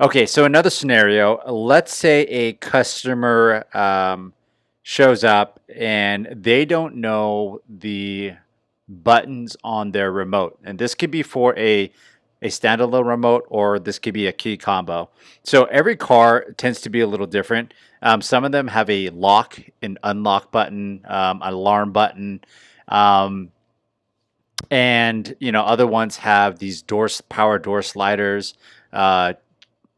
Okay, so another scenario, let's say a customer shows up and they don't know the buttons on their remote. And this could be for a standalone remote or this could be a key combo. So every car tends to be a little different. Some of them have a lock, an unlock button, an alarm button. Um, and other ones have these power door sliders, uh,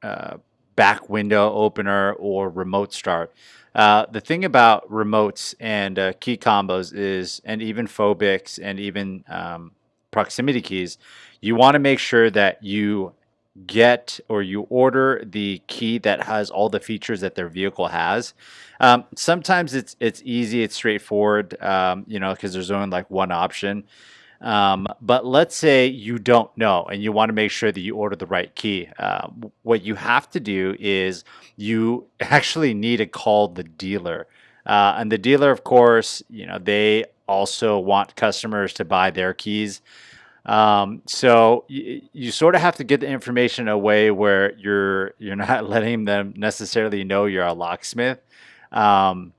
uh, back window opener or remote start. The thing about remotes and key combos is, and even phobics and even proximity keys, you want to make sure that you get or you order the key that has all the features that their vehicle has. Sometimes it's easy, it's straightforward, because there's only like one option. But let's say you don't know and you want to make sure that you order the right key. What you have to do is you actually need to call the dealer. And the dealer, of course, they also want customers to buy their keys. So you sort of have to get the information in a way where you're not letting them necessarily know you're a locksmith. Um,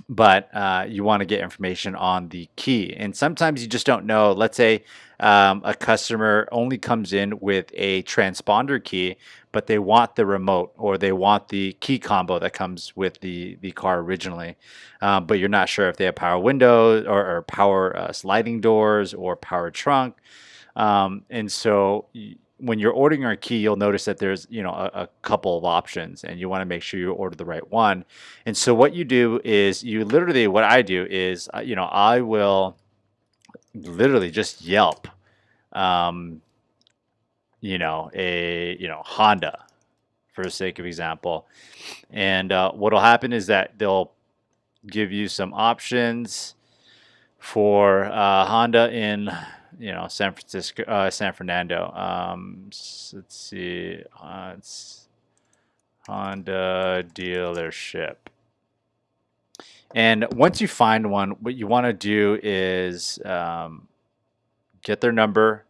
but you want to get information on the key. And sometimes you just don't know. Let's say a customer only comes in with a transponder key, but they want the remote or they want the key combo that comes with the car originally. But you're not sure if they have power windows or power sliding doors or power trunk. And so when you're ordering your key, you'll notice that there's, a couple of options and you want to make sure you order the right one. And so what you do is what I do is, I will literally just Yelp, um, Honda for the sake of example. And what'll happen is that they'll give you some options for Honda in San Francisco, San Fernando. Let's see, it's Honda dealership. And once you find one, what you want to do is get their number.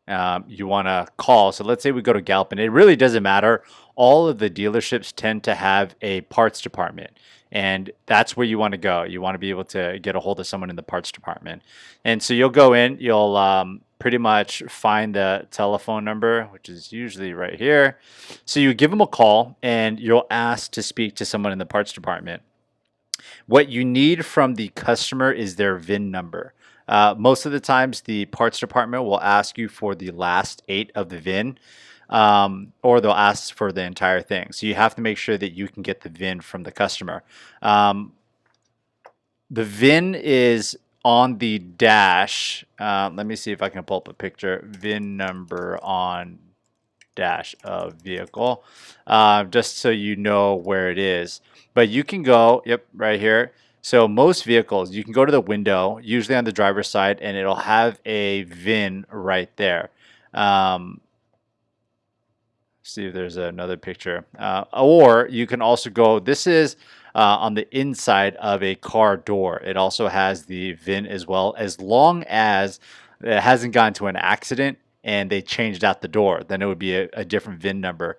You want to call. So let's say we go to Gallup, and it really doesn't matter. All of the dealerships tend to have a parts department, and that's where you want to go. You want to be able to get a hold of someone in the parts department. And so you'll go in, you'll pretty much find the telephone number, which is usually right here. So you give them a call, and you'll ask to speak to someone in the parts department. What you need from the customer is their VIN number. Most of the times, the parts department will ask you for the last eight of the VIN, or they'll ask for the entire thing. So you have to make sure that you can get the VIN from the customer. Um, the VIN is on the dash. Let me see if I can pull up a picture. VIN number on dash of vehicle, just so you know where it is. But you can go, yep, right here. So most vehicles, you can go to the window, usually on the driver's side, and it'll have a VIN right there. Um, See if there's another picture. Or you can also go, this is on the inside of a car door. It also has the VIN as well, as long as it hasn't gotten to an accident and they changed out the door, then it would be a different VIN number.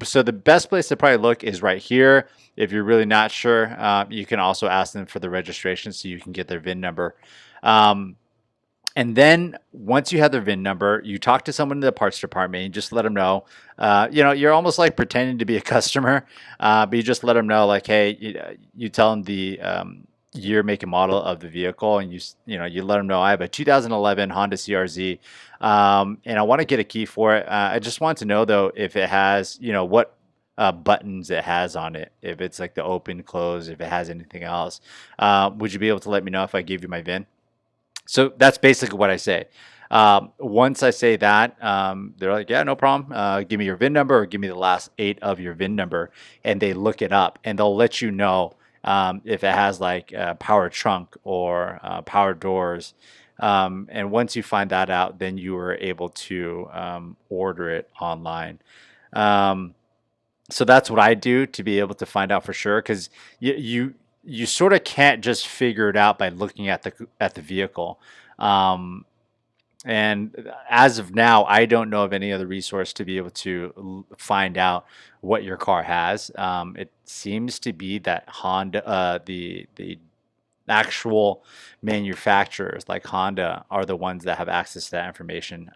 So the best place to probably look is right here. If you're really not sure, you can also ask them for the registration so you can get their VIN number. Um, and then once you have their VIN number, you talk to someone in the parts department and just let them know. You're almost like pretending to be a customer, but you just let them know, like, hey, you tell them the year, make, and model of the vehicle, and you let them know I have a 2011 Honda CRZ, and I want to get a key for it. I just want to know though if it has, what buttons it has on it, if it's like the open, close, if it has anything else. Would you be able to let me know if I gave you my VIN? So that's basically what I say. Once I say that, they're like, yeah, no problem. Give me your VIN number or give me the last eight of your VIN number. And they look it up and they'll let you know if it has like power trunk or power doors. And once you find that out, then you are able to order it online. Um, so that's what I do to be able to find out for sure, because you sort of can't just figure it out by looking at the vehicle. Um, And as of now, I don't know of any other resource to be able to find out what your car has. It seems to be that Honda, the actual manufacturers like Honda, are the ones that have access to that information.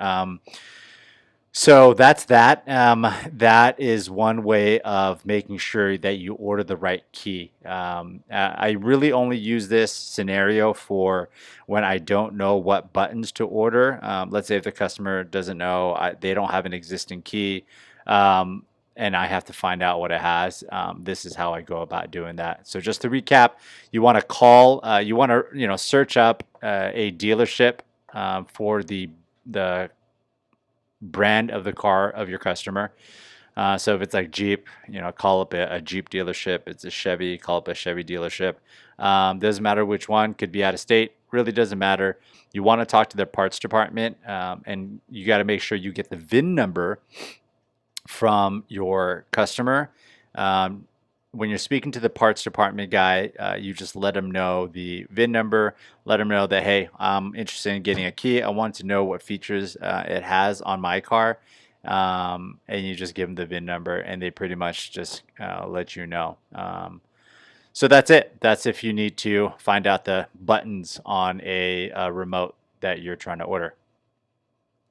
So that's that. That is one way of making sure that you order the right key. I really only use this scenario for when I don't know what buttons to order. Let's say if the customer doesn't know, they don't have an existing key, um, and I have to find out what it has. This is how I go about doing that. So just to recap, you want to call, you want to search up a dealership for the brand of the car of your customer. So if it's like Jeep, call up a Jeep dealership. It's a Chevy, call up a Chevy dealership. Doesn't matter which one, could be out of state, really doesn't matter. You want to talk to their parts department, and you got to make sure you get the VIN number from your customer. Um, when you're speaking to the parts department guy, you just let them know the VIN number, let them know that, hey, I'm interested in getting a key. I want to know what features it has on my car. And you just give them the VIN number, and they pretty much just let you know. So that's it. That's if you need to find out the buttons on a remote that you're trying to order.